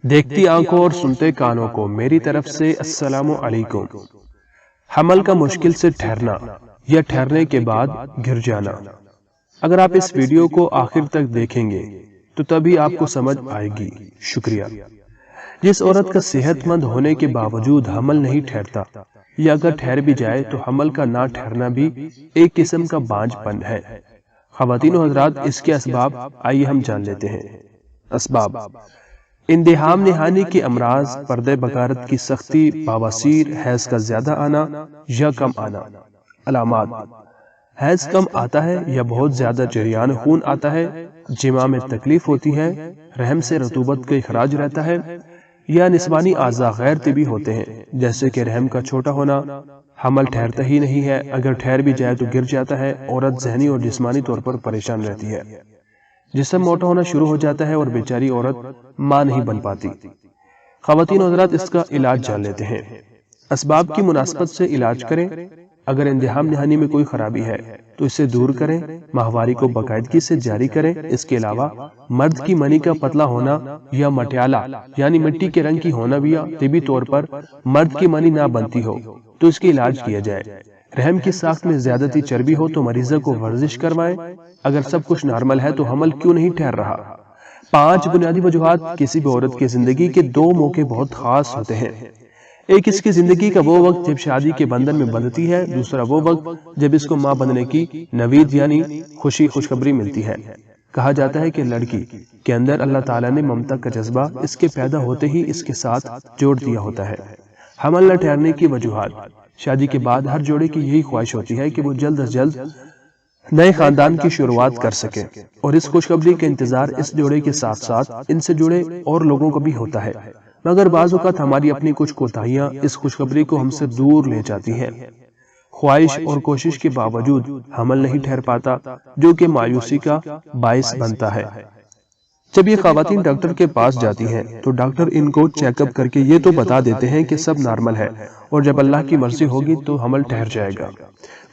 دیکھتی آنکھوں اور سنتے کانوں کو میری طرف سے السلام علیکم۔ حمل کا مشکل سے ٹھہرنا یا ٹھہرنے کے بعد گر جانا۔ اگر آپ اس ویڈیو کو آخر تک دیکھیں گے تو تبھی آپ کو سمجھ آئے گی۔ شکریہ۔ جس عورت کا صحت مند ہونے کے باوجود حمل نہیں ٹھہرتا یا اگر ٹھہر بھی جائے تو حمل کا نہ ٹھہرنا بھی ایک قسم کا بانجھ پن ہے۔ خواتین و حضرات، اس کے اسباب آئیے ہم جان لیتے ہیں۔ اسباب: اندہام نہانی کے امراض، پردہ بکارت کی سختی، بواسیر، حیض کا زیادہ آنا یا کم آنا۔ علامات: حیض کم آتا ہے یا بہت زیادہ جریان خون آتا ہے، جماع میں تکلیف ہوتی ہے، رحم سے رطوبت کا اخراج رہتا ہے، یا نسوانی اعضاء غیر طبی ہوتے ہیں جیسے کہ رحم کا چھوٹا ہونا، حمل ٹھہرتا ہی نہیں ہے، اگر ٹھہر بھی جائے تو گر جاتا ہے، عورت ذہنی اور جسمانی طور پر پریشان رہتی ہے، جسم موٹا ہونا شروع ہو جاتا ہے اور بیچاری عورت ماں نہیں بن پاتی۔ خواتین و حضرات، اس کا علاج جان لیتے ہیں۔ اسباب کی مناسبت سے علاج کریں۔ اگر اندہام نہانی میں کوئی خرابی ہے تو اسے دور کریں، ماہواری کو باقاعدگی سے جاری کریں۔ اس کے علاوہ مرد کی منی کا پتلا ہونا یا مٹیالہ یعنی مٹی کے رنگ کی ہونا بھی طبی طور پر مرد کی منی نہ بنتی ہو تو اس کی علاج کیا جائے۔ رحم کی ساخت میں زیادتی چربی ہو تو مریضہ کو ورزش کروائیں۔ اگر سب کچھ نارمل ہے تو حمل کیوں نہیں ٹھہر رہا؟ 5 بنیادی وجوہات۔ کسی بھی عورت کی زندگی کے 2 موقع بہت خاص ہوتے ہیں۔ ایک اس کی زندگی کا وہ وقت جب شادی کے بندھن میں بندھتی ہے، دوسرا وہ وقت جب اس کو ماں بننے کی نوید یعنی خوشخبری ملتی ہے۔ کہا جاتا ہے کہ لڑکی کے اندر اللہ تعالیٰ نے ممتا کا جذبہ اس کے پیدا ہوتے ہی اس کے ساتھ جوڑ دیا ہوتا ہے۔ حمل نہ ٹھہرنے کی وجوہات: شادی کے بعد ہر جوڑے کی یہی خواہش ہوتی ہے کہ وہ جلد از جلد نئے خاندان کی شروعات کر سکے اور اس خوشخبری کا انتظار اس جوڑے کے ساتھ ساتھ ان سے جڑے اور لوگوں کو بھی ہوتا ہے، مگر بعض اوقات ہماری اپنی کچھ کوتاہیاں اس خوشخبری کو ہم سے دور لے جاتی ہیں۔ خواہش اور کوشش کے باوجود حمل نہیں ٹھہر پاتا، جو کہ مایوسی کا باعث بنتا ہے۔ جب یہ خواتین ڈاکٹر کے پاس جاتی ہیں تو ڈاکٹر ان کو چیک اپ کر کے یہ تو بتا دیتے ہیں کہ سب نارمل ہے اور جب اللہ کی مرضی ہوگی تو حمل ٹھہر جائے گا،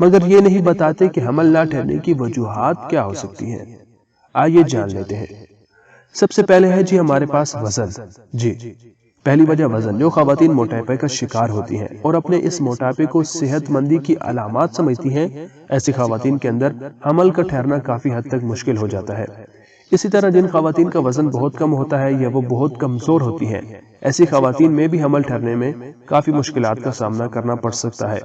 مگر یہ نہیں بتاتے کہ حمل نہ ٹھہرنے کی وجوہات کیا ہو سکتی ہیں۔ آئیے جان لیتے ہیں۔ سب سے پہلے ہے ہمارے پاس وزن۔ پہلی وجہ وزن، جو خواتین موٹاپے کا شکار ہوتی ہیں اور اپنے اس موٹاپے کو صحت مندی کی علامات سمجھتی ہیں، ایسی خواتین کے اندر حمل کا ٹھہرنا کافی حد تک مشکل ہو جاتا ہے۔ اسی طرح جن خواتین کا وزن بہت کم ہوتا ہے یا وہ بہت کمزور ہوتی ہیں، ایسی خواتین میں بھی حمل ٹھہرنے میں کافی مشکلات کا سامنا کرنا پڑ سکتا ہے،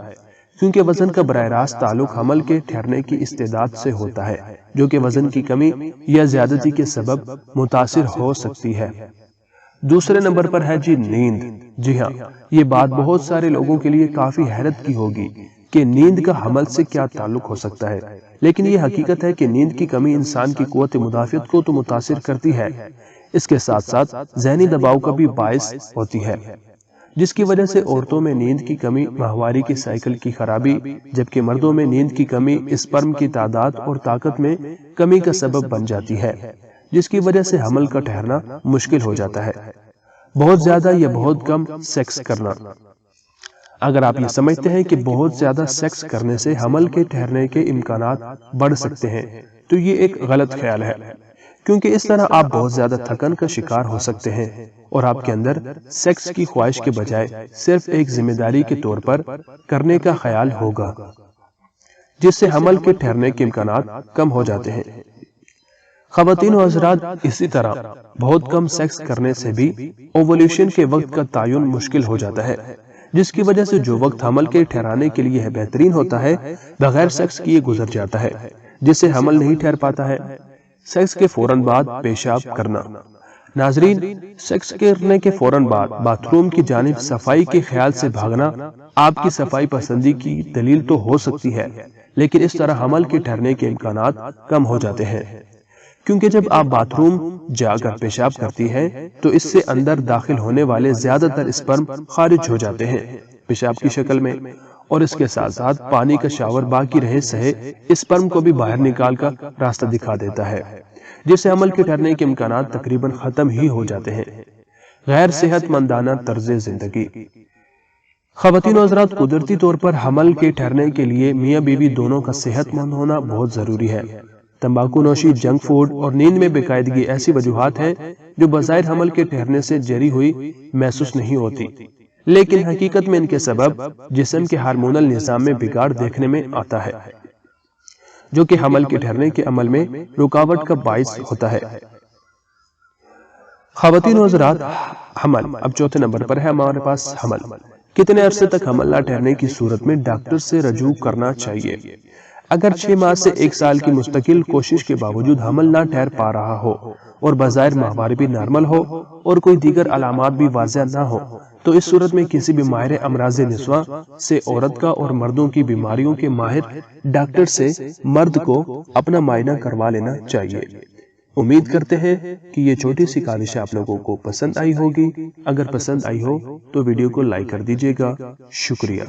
کیونکہ وزن کا براہ راست تعلق حمل کے ٹھہرنے کی استعداد سے ہوتا ہے، جو کہ وزن کی کمی یا زیادتی کے سبب متاثر ہو سکتی ہے۔ دوسرے نمبر پر ہے نیند۔ جی ہاں، یہ بات بہت سارے لوگوں کے لیے کافی حیرت کی ہوگی کہ نیند کا حمل سے کیا تعلق ہو سکتا ہے، لیکن یہ حقیقت ہے کہ نیند کی کمی انسان کی قوت مدافعت کو تو متاثر کرتی ہے، اس کے ساتھ ساتھ ذہنی دباؤ کا بھی باعث ہوتی ہے، جس کی وجہ سے عورتوں میں نیند کی کمی ماہواری کے سائیکل کی خرابی، جبکہ مردوں میں نیند کی کمی اسپرم کی تعداد اور طاقت میں کمی کا سبب بن جاتی ہے، جس کی وجہ سے حمل کا ٹھہرنا مشکل ہو جاتا ہے۔ بہت زیادہ یا بہت کم سیکس کرنا۔ اگر آپ یہ سمجھتے ہیں کہ بہت زیادہ سیکس کرنے سے حمل کے ٹھہرنے کے امکانات بڑھ سکتے ہیں تو یہ ایک غلط خیال ہے، کیونکہ اس طرح آپ بہت زیادہ تھکن کا شکار ہو سکتے ہیں اور آپ کے اندر سیکس کی خواہش کے بجائے صرف ایک ذمہ داری کے طور پر کرنے کا خیال ہوگا، جس سے حمل کے ٹھہرنے کے امکانات کم ہو جاتے ہیں۔ خواتین و حضرات، اسی طرح بہت کم سیکس کرنے سے بھی اوولیوشن کے وقت کا تعین مشکل ہو جاتا ہے، جس کی وجہ سے جو وقت حمل کے ٹھہرانے کے لیے بہترین ہوتا ہے بغیر سیکس کیے گزر جاتا ہے، جس سے حمل نہیں ٹھہر پاتا ہے۔ سیکس کے فوراً بعد پیشاب کرنا۔ ناظرین، سیکس کرنے کے فوراً بعد باتھ روم کی جانب صفائی کے خیال سے بھاگنا آپ کی صفائی پسندی کی دلیل تو ہو سکتی ہے، لیکن اس طرح حمل کے ٹھہرنے کے امکانات کم ہو جاتے ہیں، کیونکہ جب آپ باتھ روم جا کر پیشاب کرتی ہیں تو اس سے اندر داخل ہونے والے زیادہ تر اسپرم خارج ہو جاتے ہیں پیشاب کی شکل میں، اور اس کے ساتھ ساتھ پانی کا شاور باقی رہے سہے اسپرم کو بھی باہر نکال کر راستہ دکھا دیتا ہے، جس سے حمل کے ٹھہرنے کے امکانات تقریباً ختم ہی ہو جاتے ہیں۔ غیر صحت مندانہ طرز زندگی۔ خواتین و حضرات، قدرتی طور پر حمل کے ٹھہرنے کے لیے میاں بیوی دونوں کا صحت مند ہونا بہت ضروری ہے۔ تمباکو نوشی، جنک فوڈ اور نیند میں بے قاعدگی ایسی وجوہات ہیں جو بظاہر حمل کے ٹھہرنے سے جری ہوئی محسوس نہیں ہوتی، لیکن حقیقت میں ان کے سبب جسم کے ہارمونل نظام میں بگاڑ دیکھنے میں آتا ہے، جو کہ حمل کے ٹھہرنے کے عمل میں رکاوٹ کا باعث ہوتا ہے۔ خواتین و حضرات، حمل اب چوتھے نمبر پر ہے ہمارے پاس حمل۔ کتنے عرصے تک حمل نہ ٹھہرنے کی صورت میں ڈاکٹر سے رجوع کرنا چاہیے؟ اگر 6 ماہ سے 1 سال کی مستقل کوشش کے باوجود حمل نہ ٹھہر پا رہا ہو اور بظاہر ماہوار بھی نارمل ہو اور کوئی دیگر علامات بھی واضح نہ ہو، تو اس صورت میں کسی بھی ماہر امراض نسواں سے عورت کا اور مردوں کی بیماریوں کے ماہر ڈاکٹر سے مرد کو اپنا معائنہ کروا لینا چاہیے۔ امید کرتے ہیں کہ یہ چھوٹی سی کاوش آپ لوگوں کو پسند آئی ہوگی۔ اگر پسند آئی ہو تو ویڈیو کو لائک کر دیجیے گا۔ شکریہ۔